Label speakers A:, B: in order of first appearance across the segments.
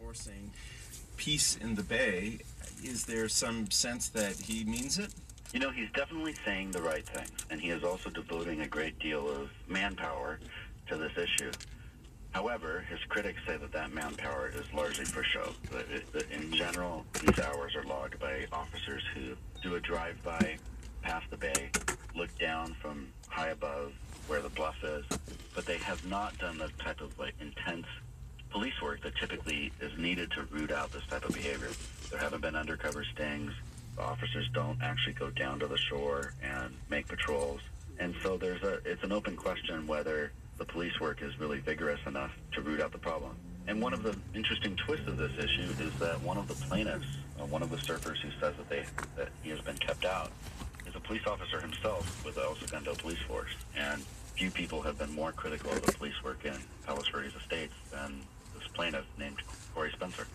A: enforcing peace in the Bay. Is there some sense that he means it?
B: You know, he's definitely saying the right things, and he is also devoting a great deal of manpower to this issue. However, his critics say that that manpower is largely for show. That in general, these hours are logged by officers who do a drive-by past the bay, look down from high above where the bluff is, but they have not done the type of intense police work that typically is needed to root out this type of behavior. There haven't been undercover stings. The officers don't actually go down to the shore and make patrols. And so it's an open question whether the police work is really vigorous enough to root out the problem. And one of the interesting twists of this issue is that one of the plaintiffs, one of the surfers who says that he has been kept out, is a police officer himself with the El Segundo police force. And few people have been more critical of the police work in Palos Verdes estates than this plaintiff named Corey Spencer.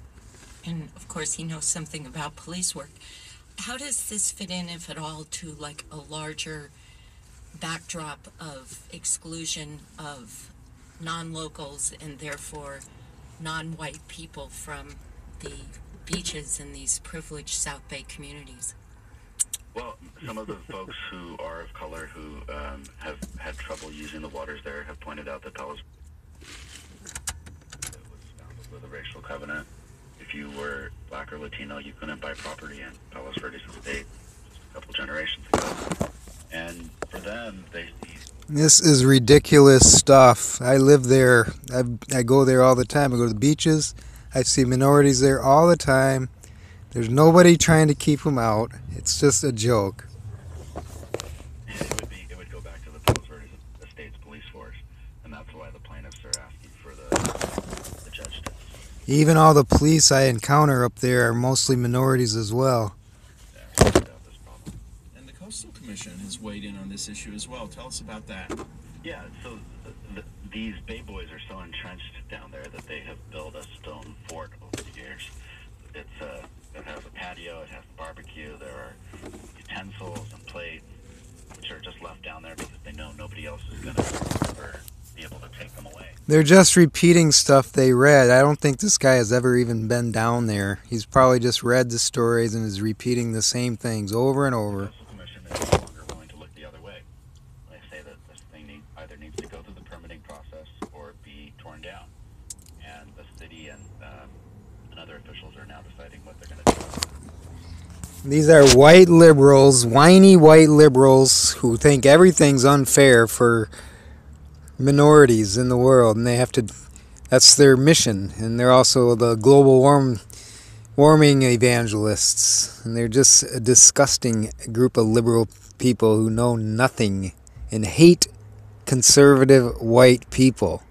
C: And of course he knows something about police work. How does this fit in, if at all, to like a larger backdrop of exclusion of non-locals and therefore non-white people from the beaches in these privileged South Bay communities?
B: Well, some of the folks who are of color who have had trouble using the waters there have pointed out that Palos was founded with a racial covenant. If you were black or Latino, you couldn't buy property in Palos Verdes estate just a couple generations ago. And for them, they see...
D: This is ridiculous stuff. I live there. I go there all the time. I go to the beaches. I see minorities there all the time. There's nobody trying to keep them out. It's just a joke.
B: It would go back to the Palos Verdes estate's police force, and that's why the plaintiffs are asking for the judge to...
D: Even all the police I encounter up there are mostly minorities as well.
A: And the Coastal Commission has weighed in on this issue as well. Tell us about that.
B: Yeah, so these Bay Boys are so entrenched down there that they have built a stone fort over the years. It has a patio, it has a barbecue, there are utensils and plates, which are just left down there because they know nobody else is going to ever be able to take them away.
D: They're just repeating stuff they read. I don't think this guy has ever even been down there. He's probably just read the stories and is repeating the same things over and over.
B: The Coastal Commission is no longer willing to look the other way. They say that this thing either needs to go through the permitting process or be torn down. And the city and other officials are now deciding what they're going to do.
D: These are white liberals, whiny white liberals who think everything's unfair for minorities in the world, and they have to, that's their mission. And they're also the global warming evangelists, and they're just a disgusting group of liberal people who know nothing and hate conservative white people.